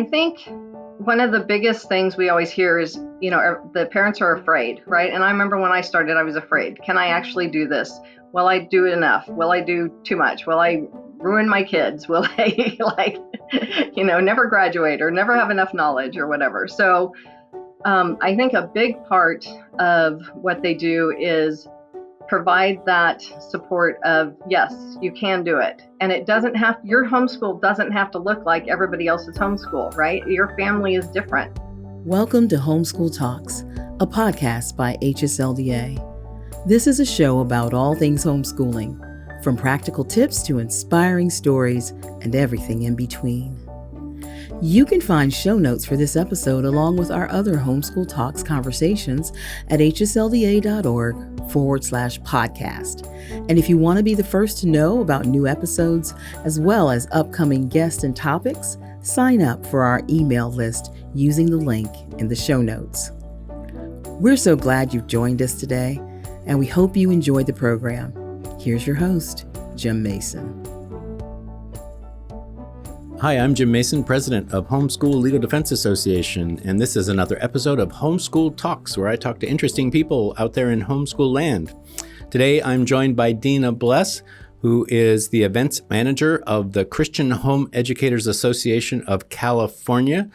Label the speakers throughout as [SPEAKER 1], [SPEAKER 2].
[SPEAKER 1] I think one of the biggest things we always hear is, the parents are afraid, right? And I remember when I started, I was afraid. Can I actually do this? Will I do enough? Will I do too much? Will I ruin my kids? Will I never graduate or never have enough knowledge or whatever? So I think a big part of what they do is provide that support of, yes, you can do it. And your homeschool doesn't have to look like everybody else's homeschool, right? Your family is different.
[SPEAKER 2] Welcome to Homeschool Talks, a podcast by HSLDA. This is a show about all things homeschooling, from practical tips to inspiring stories and everything in between. You can find show notes for this episode along with our other Homeschool Talks conversations at hslda.org/podcast. And if you want to be the first to know about new episodes as well as upcoming guests and topics, sign up for our email list using the link in the show notes. We're so glad you've joined us today, and we hope you enjoyed the program. Here's your host, Jim Mason.
[SPEAKER 3] Hi, I'm Jim Mason, President of Homeschool Legal Defense Association, and this is another episode of Homeschool Talks, where I talk to interesting people out there in homeschool land. Today, I'm joined by Dena Bless, who is the events manager of the Christian Home Educators Association of California.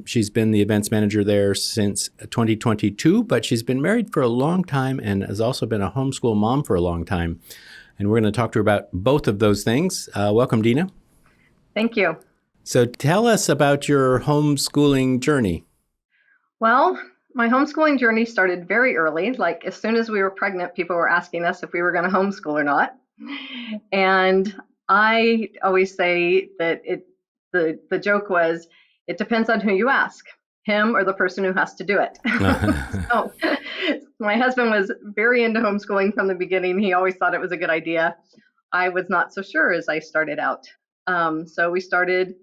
[SPEAKER 3] She's been the events manager there since 2022, but she's been married for a long time and has also been a homeschool mom for a long time. And we're going to talk to her about both of those things. Welcome, Dena.
[SPEAKER 1] Thank you.
[SPEAKER 3] So tell us about your homeschooling journey.
[SPEAKER 1] Well, my homeschooling journey started very early. Like as soon as we were pregnant, people were asking us if we were going to homeschool or not. And I always say that the joke was, it depends on who you ask, him or the person who has to do it. So my husband was very into homeschooling from the beginning. He always thought it was a good idea. I was not so sure as I started out. So we started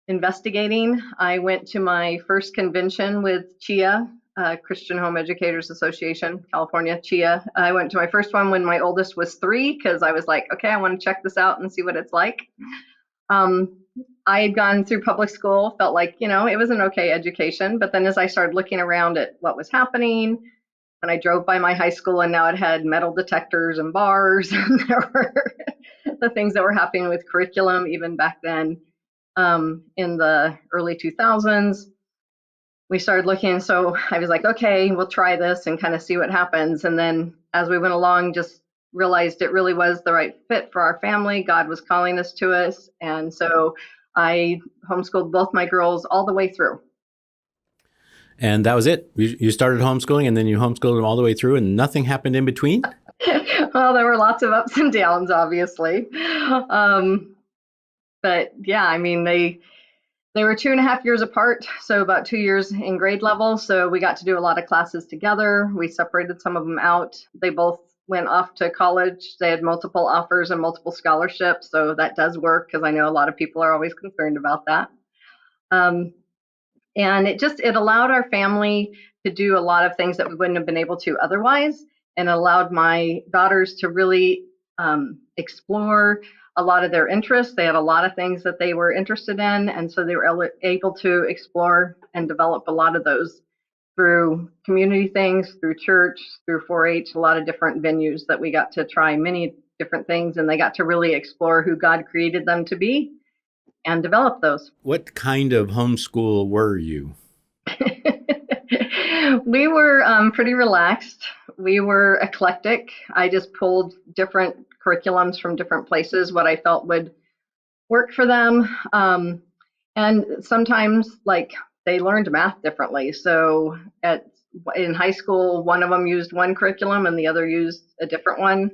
[SPEAKER 1] investigating. I went to my first convention with Chia, Christian Home Educators Association, California, Chia. I went to my first one when my oldest was 3 because I was like, okay, I want to check this out and see what it's like. I had gone through public school, felt like, it was an okay education. But then as I started looking around at what was happening, when I drove by my high school and now it had metal detectors and bars, and there were the things that were happening with curriculum even back then in the early 2000s. We started looking, so I was like, okay, we'll try this and kind of see what happens. And then as we went along, just realized it really was the right fit for our family. God was calling us to us. And so I homeschooled both my girls all the way through.
[SPEAKER 3] And that was it. You started homeschooling and then you homeschooled them all the way through and nothing happened in between?
[SPEAKER 1] Well, there were lots of ups and downs, obviously. But yeah, I mean, they were 2.5 years apart, so about 2 years in grade level. So we got to do a lot of classes together. We separated some of them out. They both went off to college. They had multiple offers and multiple scholarships. So that does work because I know a lot of people are always concerned about that. And it allowed our family to do a lot of things that we wouldn't have been able to otherwise, and allowed my daughters to really explore a lot of their interests. They had a lot of things that they were interested in, and so they were able to explore and develop a lot of those through community things, through church, through 4-H, a lot of different venues that we got to try many different things, and they got to really explore who God created them to be and develop those.
[SPEAKER 3] What kind of homeschool were you?
[SPEAKER 1] We were pretty relaxed. We were eclectic. I just pulled different curriculums from different places, what I felt would work for them. And sometimes, like, they learned math differently. So in high school, one of them used one curriculum and the other used a different one.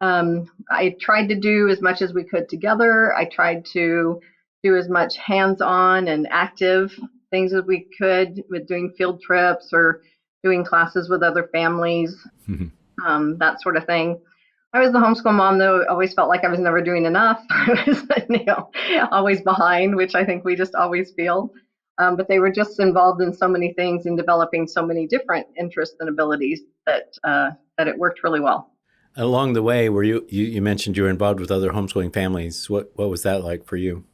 [SPEAKER 1] I tried to do as much as we could together. I tried to do as much hands-on and active things as we could with doing field trips or doing classes with other families, that sort of thing. I was the homeschool mom, though. Always felt like I was never doing enough. I was, always behind, which I think we just always feel. But they were just involved in so many things and developing so many different interests and abilities that it worked really well.
[SPEAKER 3] Along the way, were you mentioned you were involved with other homeschooling families. What was that like for you?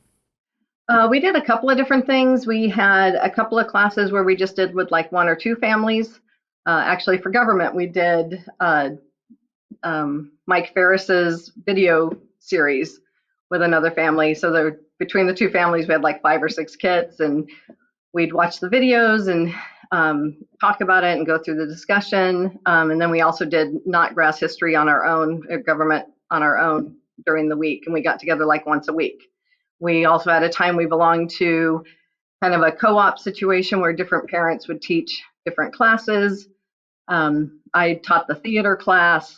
[SPEAKER 1] We did a couple of different things. We had a couple of classes where we just did with like one or two families. Actually, for government, we did Mike Ferris's video series with another family. So between the two families, we had like 5 or 6 kids, and we'd watch the videos and talk about it and go through the discussion. And then we also did not grass history on our own, government on our own during the week. And we got together like once a week. We also had a time we belonged to kind of a co-op situation where different parents would teach different classes. I taught the theater class.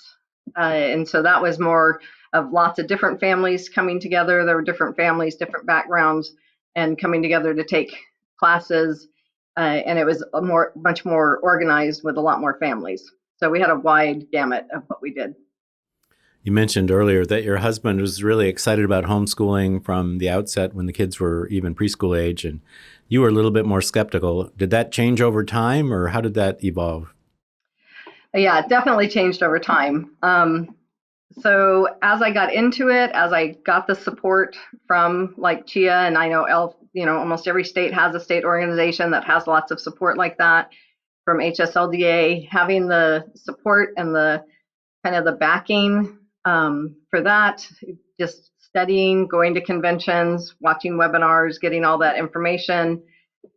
[SPEAKER 1] And so that was more of lots of different families coming together. There were different families, different backgrounds, and coming together to take classes. And it was much more organized with a lot more families. So we had a wide gamut of what we did.
[SPEAKER 3] You mentioned earlier that your husband was really excited about homeschooling from the outset when the kids were even preschool age, and you were a little bit more skeptical. Did that change over time, or how did that evolve?
[SPEAKER 1] Yeah, it definitely changed over time. So as I got into it, as I got the support from like Chia, and I know almost every state has a state organization that has lots of support like that, from HSLDA, having the support and the kind of the backing for that, just studying, going to conventions, watching webinars, getting all that information.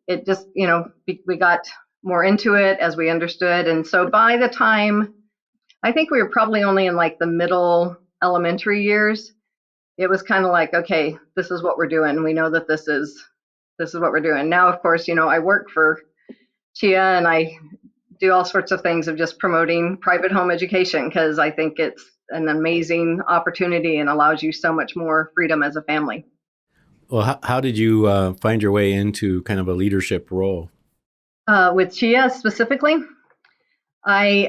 [SPEAKER 1] It just, we got more into it as we understood. And so by the time, I think we were probably only in like the middle elementary years, it was kind of like, okay, this is what we're doing. We know that this is what we're doing. Now, of course, I work for Chia, and I do all sorts of things of just promoting private home education because I think it's an amazing opportunity and allows you so much more freedom as a family.
[SPEAKER 3] Well, how did you find your way into kind of a leadership role?
[SPEAKER 1] With Chia specifically, I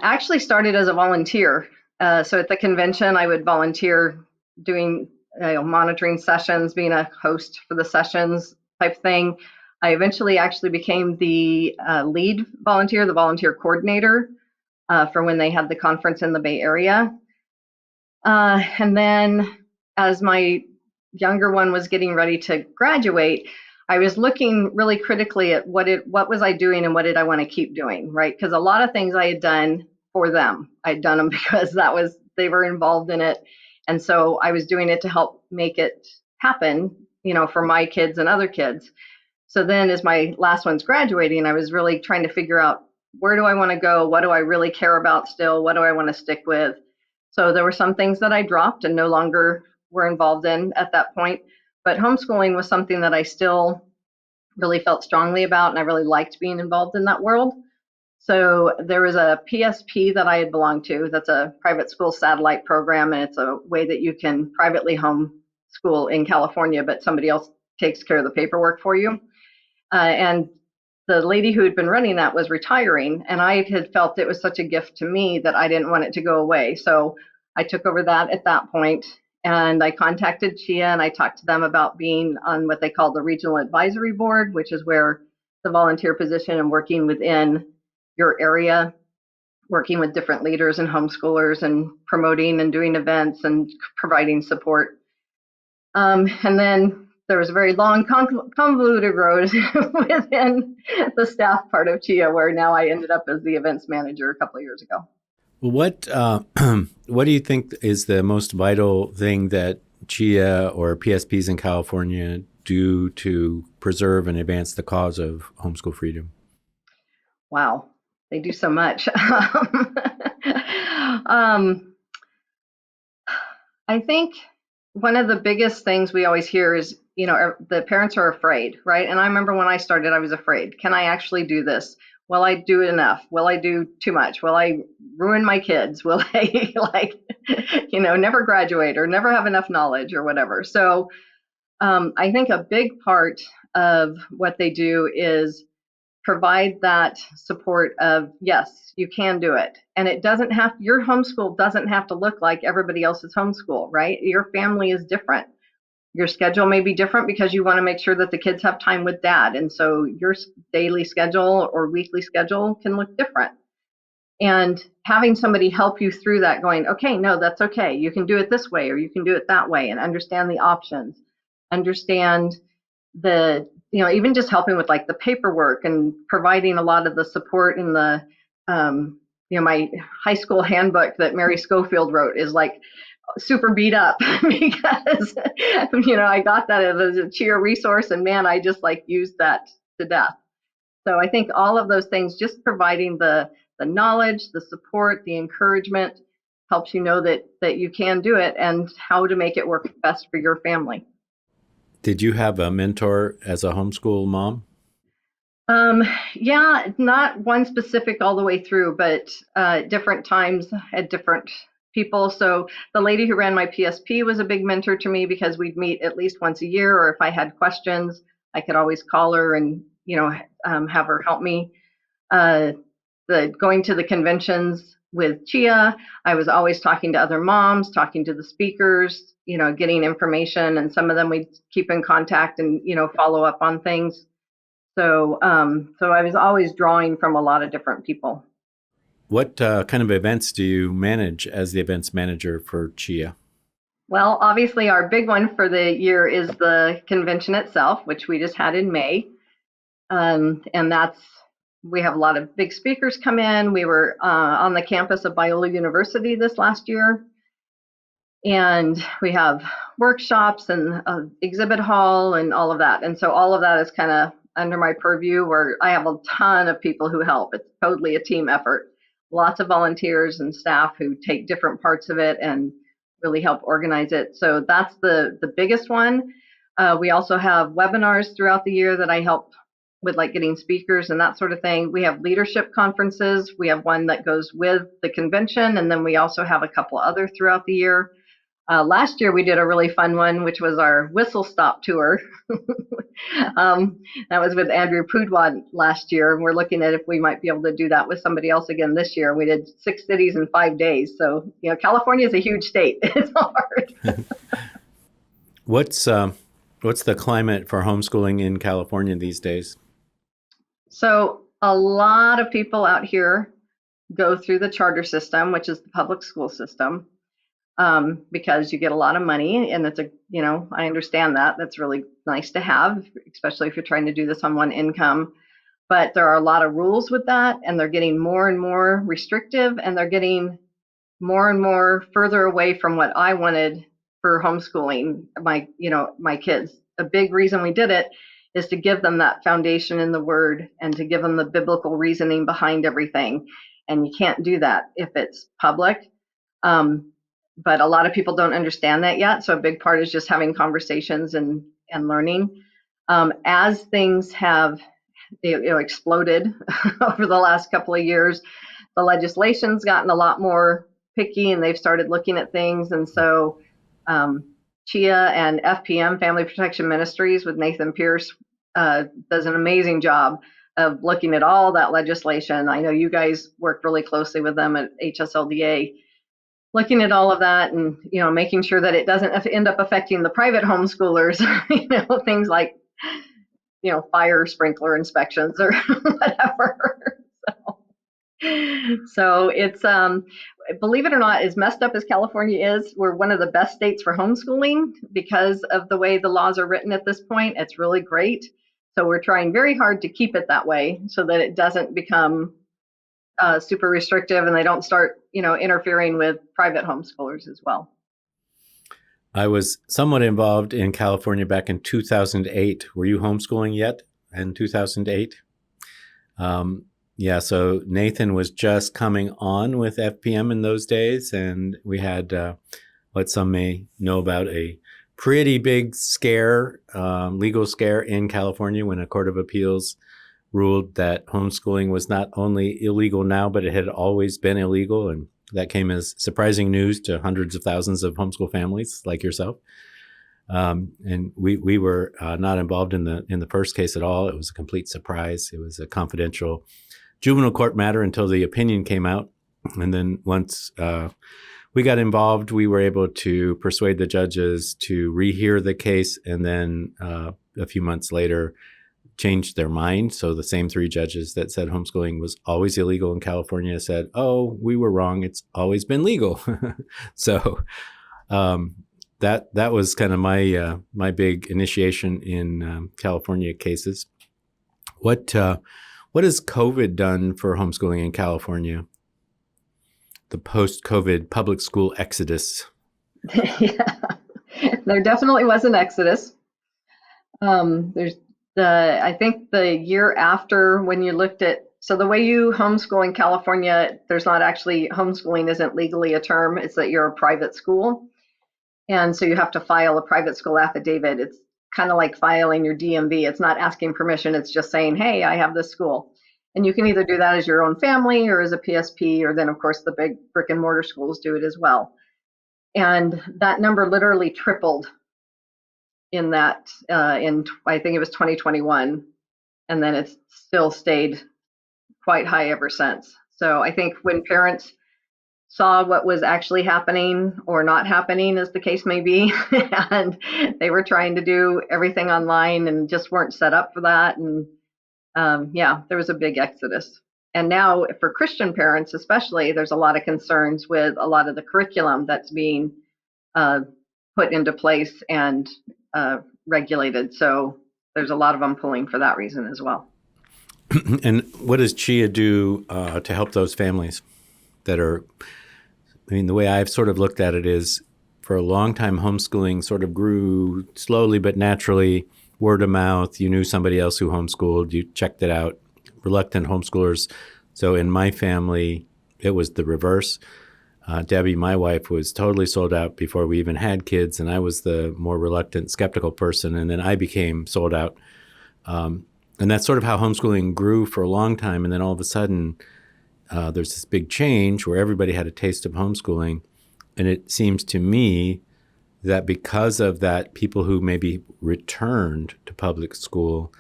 [SPEAKER 1] actually started as a volunteer. So at the convention, I would volunteer doing monitoring sessions, being a host for the sessions type thing. I eventually actually became the lead volunteer, the volunteer coordinator for when they had the conference in the Bay Area. And then as my younger one was getting ready to graduate, I was looking really critically at what was I doing and what did I want to keep doing, right? Because a lot of things I had done for them, I'd done them because they were involved in it. And so I was doing it to help make it happen, for my kids and other kids. So then as my last one's graduating, I was really trying to figure out, where do I want to go? What do I really care about still? What do I want to stick with? So there were some things that I dropped and no longer were involved in at that point. But homeschooling was something that I still really felt strongly about, and I really liked being involved in that world. So there was a PSP that I had belonged to. That's a private school satellite program, and it's a way that you can privately homeschool in California, but somebody else takes care of the paperwork for you. And the lady who had been running that was retiring, and I had felt it was such a gift to me that I didn't want it to go away. So I took over that at that point, and I contacted Chia, and I talked to them about being on what they call the Regional Advisory Board, which is where the volunteer position and working within your area, working with different leaders and homeschoolers and promoting and doing events and providing support. And then there was a very long, convoluted road within the staff part of Chia, where now I ended up as the events manager a couple of years ago.
[SPEAKER 3] Well, what do you think is the most vital thing that Chia or PSPs in California do to preserve and advance the cause of homeschool freedom?
[SPEAKER 1] Wow, they do so much. I think one of the biggest things we always hear is, the parents are afraid, right? And I remember when I started, I was afraid. Can I actually do this? Will I do enough? Will I do too much? Will I ruin my kids? Will I never graduate or never have enough knowledge or whatever? So I think a big part of what they do is provide that support of, yes, you can do it. And your homeschool doesn't have to look like everybody else's homeschool, right? Your family is different. Your schedule may be different because you want to make sure that the kids have time with dad. And so your daily schedule or weekly schedule can look different. And having somebody help you through that, going, okay, no, that's okay. You can do it this way or you can do it that way, and understand the options. Understand even just helping with like the paperwork and providing a lot of the support in the, my high school handbook that Mary Schofield wrote is like super beat up because, I got that as a Chia resource, and man, I just like used that to death. So I think all of those things, just providing the knowledge, the support, the encouragement, helps you know that you can do it and how to make it work best for your family.
[SPEAKER 3] Did you have a mentor as a homeschool mom?
[SPEAKER 1] Yeah, not one specific all the way through, but different times at different people. So the lady who ran my PSP was a big mentor to me because we'd meet at least once a year, or if I had questions, I could always call her and, have her help me. Going to the conventions with Chia, I was always talking to other moms, talking to the speakers, getting information, and some of them we'd keep in contact and, follow up on things. So I was always drawing from a lot of different people.
[SPEAKER 3] What kind of events do you manage as the events manager for Chia?
[SPEAKER 1] Well, obviously our big one for the year is the convention itself, which we just had in May. And we have a lot of big speakers come in. We were on the campus of Biola University this last year. And we have workshops and exhibit hall and all of that. And so all of that is kind of under my purview, where I have a ton of people who help. It's totally a team effort. Lots of volunteers and staff who take different parts of it and really help organize it. So that's the biggest one. We also have webinars throughout the year that I help with, like getting speakers and that sort of thing. We have leadership conferences. We have one that goes with the convention, and then we also have a couple other throughout the year. Last year we did a really fun one, which was our whistle stop tour. That was with Andrew Pudwad last year, and we're looking at if we might be able to do that with somebody else again this year. We did 6 cities in 5 days. So, California is a huge state. It's hard.
[SPEAKER 3] What's the climate for homeschooling in California these days?
[SPEAKER 1] So a lot of people out here go through the charter system, which is the public school system. Because you get a lot of money, and it's I understand that. That's really nice to have, especially if you're trying to do this on one income. But there are a lot of rules with that, and they're getting more and more restrictive, and they're getting more and more further away from what I wanted for homeschooling my kids. A big reason we did it is to give them that foundation in the Word and to give them the biblical reasoning behind everything. And you can't do that if it's public. But a lot of people don't understand that yet. So a big part is just having conversations and learning. As things have exploded over the last couple of years, the legislation's gotten a lot more picky, and they've started looking at things. And so Chia and FPM, Family Protection Ministries, with Nathan Pierce, does an amazing job of looking at all that legislation. I know you guys work really closely with them at HSLDA, looking at all of that and, making sure that it doesn't end up affecting the private homeschoolers, things like, fire sprinkler inspections or whatever. So it's, believe it or not, as messed up as California is, we're one of the best states for homeschooling because of the way the laws are written at this point. It's really great. So we're trying very hard to keep it that way so that it doesn't become super restrictive, and they don't start, interfering with private homeschoolers as well.
[SPEAKER 3] I was somewhat involved in California back in 2008. Were you homeschooling yet in 2008? Yeah, so Nathan was just coming on with FPM in those days, and we had what some may know about a pretty big scare, legal scare in California when a court of appeals ruled that homeschooling was not only illegal now, but it had always been illegal. And that came as surprising news to hundreds of thousands of homeschool families like yourself. And we were not involved in the first case at all. It was a complete surprise. It was a confidential juvenile court matter until the opinion came out. And then once we got involved, we were able to persuade the judges to rehear the case, and then a few months later changed their mind. So the same 3 judges that said homeschooling was always illegal in California said, oh, we were wrong. It's always been legal. So that was kind of my big initiation in California cases. What has COVID done for homeschooling in California? The post-COVID public school exodus.
[SPEAKER 1] Yeah, there definitely was an exodus. I think the year after when you looked at, so the way you homeschool in California, there's not actually, homeschooling isn't legally a term, it's that you're a private school. And so you have to file a private school affidavit. It's kind of like filing your DMV. It's not asking permission, it's just saying, hey, I have this school. And you can either do that as your own family or as a PSP, or then of course the big brick and mortar schools do it as well. And that number literally tripled in that, I think it was 2021, and then it's still stayed quite high ever since. So I think when parents saw what was actually happening or not happening, as the case may be, and they were trying to do everything online and just weren't set up for that. And yeah, there was a big exodus. And now for Christian parents especially, there's a lot of concerns with a lot of the curriculum that's being put into place and regulated. So there's a lot of them pulling for that reason as well.
[SPEAKER 3] And what does Chia do to help those families that are, I mean, the way I've sort of looked at it is, for a long time, homeschooling sort of grew slowly but naturally, word of mouth. You knew somebody else who homeschooled, you checked it out, reluctant homeschoolers. So in my family, it was the reverse. Debbie, my wife, was totally sold out before we even had kids, and I was the more reluctant, skeptical person, and then I became sold out. And that's sort of how homeschooling grew for a long time, and then all of a sudden, there's this big change where everybody had a taste of homeschooling, and it seems to me that because of that, people who maybe returned to public school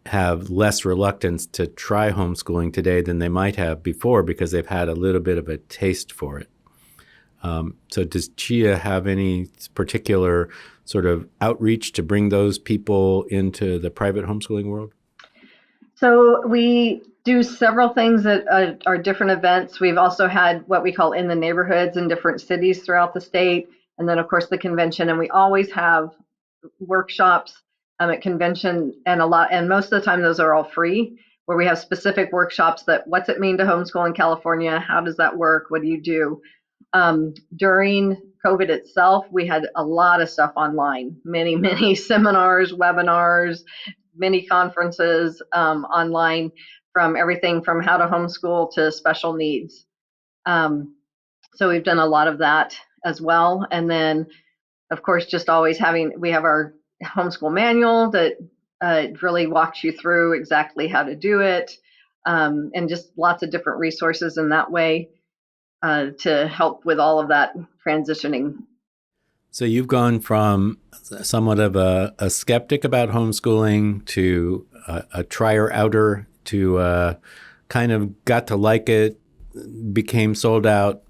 [SPEAKER 3] have less reluctance to try homeschooling today than they might have before, because they've had a little bit of a taste for it. So does Chia have any particular sort of outreach to bring those people into the private homeschooling world?
[SPEAKER 1] So we do several things at our different events. We've also had what we call in the neighborhoods in different cities throughout the state. And then of course the convention, and we always have workshops at convention, and most of the time those are all free, where we have specific workshops that, what's it mean to homeschool in California? How does that work? What do you do? During COVID itself, we had a lot of stuff online, many seminars, webinars, many conferences online, from everything from how to homeschool to special needs. So we've done a lot of that as well. And then, of course, just always we have our homeschool manual that really walks you through exactly how to do it, and just lots of different resources in that way to help with all of that transitioning.
[SPEAKER 3] So you've gone from somewhat of a skeptic about homeschooling to a trier-outer to kind of got to like it, became sold out,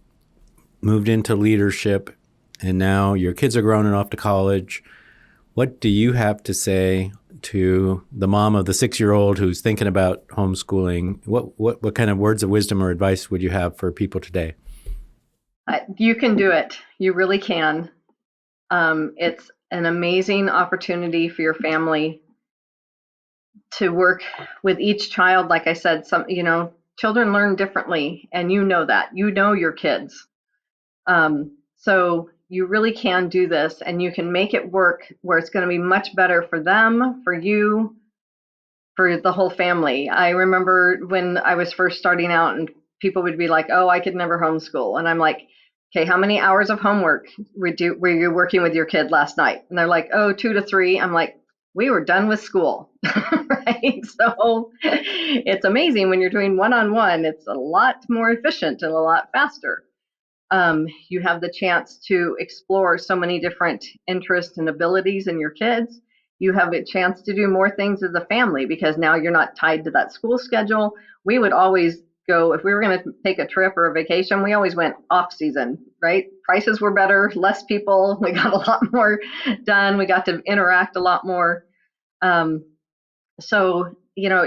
[SPEAKER 3] moved into leadership, and now your kids are grown and off to college. What do you have to say to the mom of the 6-year-old who's thinking about homeschooling? What kind of words of wisdom or advice would you have for people today?
[SPEAKER 1] You can do it. You really can. It's an amazing opportunity for your family to work with each child. Like I said, children learn differently, and you know that. You know your kids. So you really can do this, and you can make it work where it's going to be much better for them, for you, for the whole family. I remember when I was first starting out and people would be like, oh, I could never homeschool. And I'm like, okay, how many hours of homework were you working with your kid last night? And they're like, oh, 2 to 3. I'm like, we were done with school, right? So it's amazing when you're doing one-on-one, it's a lot more efficient and a lot faster. You have the chance to explore so many different interests and abilities in your kids. You have a chance to do more things as a family because now you're not tied to that school schedule. We would always go, if we were going to take a trip or a vacation, we always went off season, right? Prices were better, less people. We got a lot more done. We got to interact a lot more. So,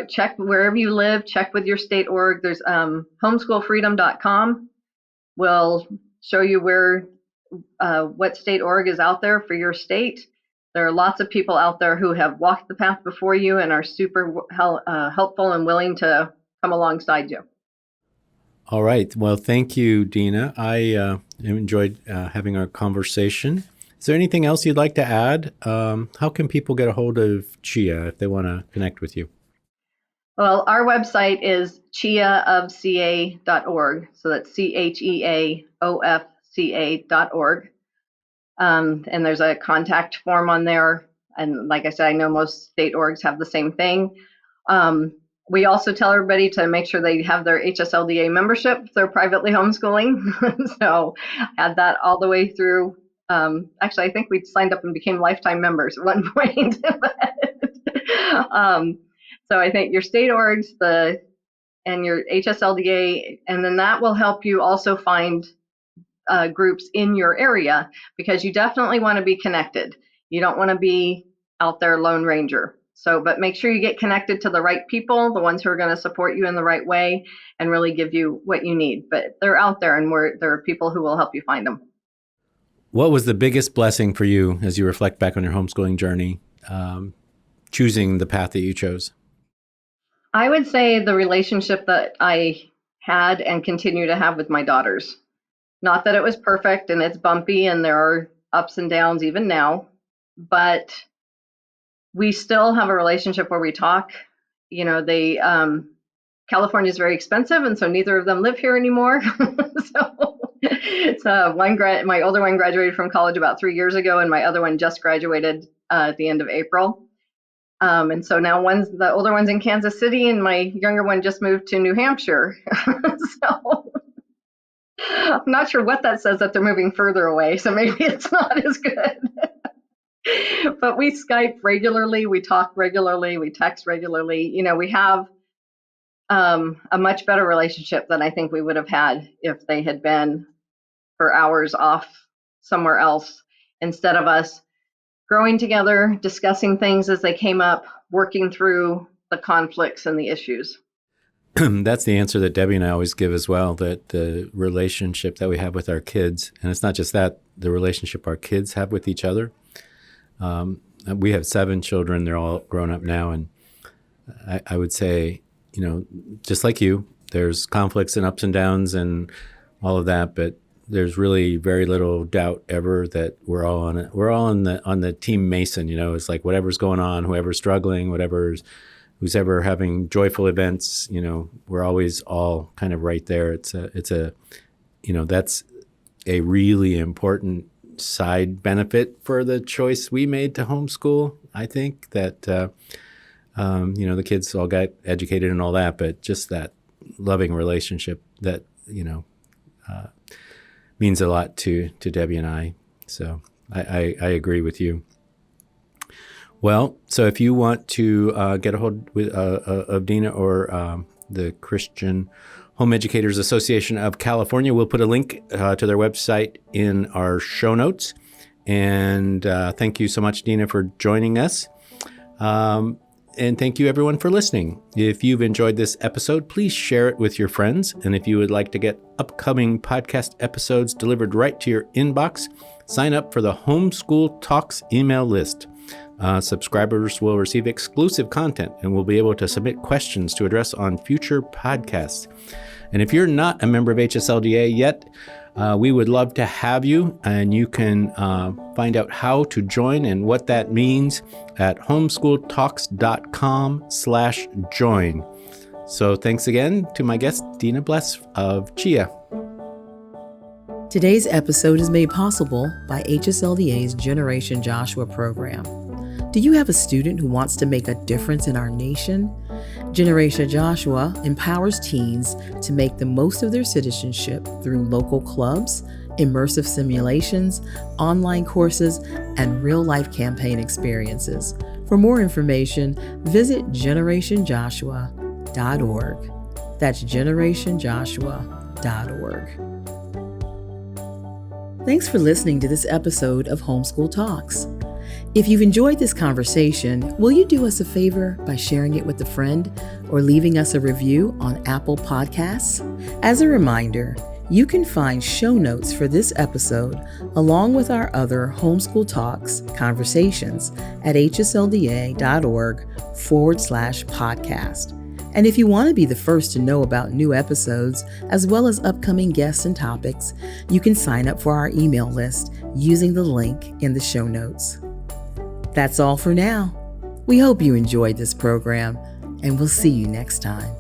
[SPEAKER 1] check wherever you live, check with your state org. There's homeschoolfreedom.com will show you where what state org is out there for your state. There are lots of people out there who have walked the path before you and are super helpful and willing to come alongside you.
[SPEAKER 3] All right. Well, thank you, Dena. I enjoyed having our conversation. Is there anything else you'd like to add? How can people get a hold of Chia if they want to connect with you?
[SPEAKER 1] Well, our website is chiaofca.org. So that's CHEAOFCA.org. And there's a contact form on there. And like I said, I know most state orgs have the same thing. We also tell everybody to make sure they have their HSLDA membership if they're privately homeschooling. So add that all the way through. Actually, I think we signed up and became lifetime members at one point. So I think your state orgs and your HSLDA, and then that will help you also find groups in your area, because you definitely want to be connected. You don't want to be out there Lone Ranger. So, but make sure you get connected to the right people, the ones who are going to support you in the right way and really give you what you need. But they're out there, and there are people who will help you find them.
[SPEAKER 3] What was the biggest blessing for you as you reflect back on your homeschooling journey, choosing the path that you chose?
[SPEAKER 1] I would say the relationship that I had and continue to have with my daughters. Not that it was perfect, and it's bumpy, and there are ups and downs even now, but we still have a relationship where we talk. You know, California is very expensive, and so neither of them live here anymore. So my older one graduated from college about 3 years ago, and my other one just graduated at the end of April. And so now the older one's in Kansas City, and my younger one just moved to New Hampshire. So I'm not sure what that says, that they're moving further away. So maybe it's not as good. But we Skype regularly, we talk regularly, we text regularly. You know, we have a much better relationship than I think we would have had if they had been for hours off somewhere else, instead of us growing together, discussing things as they came up, working through the conflicts and the issues.
[SPEAKER 3] That's the answer that Debbie and I always give as well, that the relationship that we have with our kids, and it's not just that, the relationship our kids have with each other. We have 7 children. They're all grown up now. And I would say, you know, just like you, there's conflicts and ups and downs and all of that, but there's really very little doubt ever that we're all on it. We're all on the team Mason. You know, it's like whatever's going on, whoever's struggling, who's ever having joyful events, you know, we're always all kind of right there. It's a, you know, that's a really important side benefit for the choice we made to homeschool. I think that, you know, the kids all got educated and all that, but just that loving relationship that, you know, means a lot to Debbie and I. So I agree with you. Well, so if you want to get a hold of Dena or the Christian Home Educators Association of California, we'll put a link to their website in our show notes. And thank you so much, Dena, for joining us. And thank you, everyone, for listening. If you've enjoyed this episode, please share it with your friends. And if you would like to get upcoming podcast episodes delivered right to your inbox, sign up for the Homeschool Talks email list. Subscribers will receive exclusive content and will be able to submit questions to address on future podcasts. And if you're not a member of HSLDA yet, we would love to have you, and you can find out how to join and what that means at homeschooltalks.com/join. So thanks again to my guest, Dena Bless of Chia.
[SPEAKER 2] Today's episode is made possible by HSLDA's Generation Joshua program. Do you have a student who wants to make a difference in our nation? Generation Joshua empowers teens to make the most of their citizenship through local clubs, immersive simulations, online courses, and real-life campaign experiences. For more information, visit generationjoshua.org. That's generationjoshua.org. Thanks for listening to this episode of Homeschool Talks. If you've enjoyed this conversation, will you do us a favor by sharing it with a friend or leaving us a review on Apple Podcasts? As a reminder, You can find show notes for this episode along with our other Homeschool Talks conversations at hslda.org/podcast. And if you want to be the first to know about new episodes, as well as upcoming guests and topics, you can sign up for our email list using the link in the show notes. That's all for now. We hope you enjoyed this program, and we'll see you next time.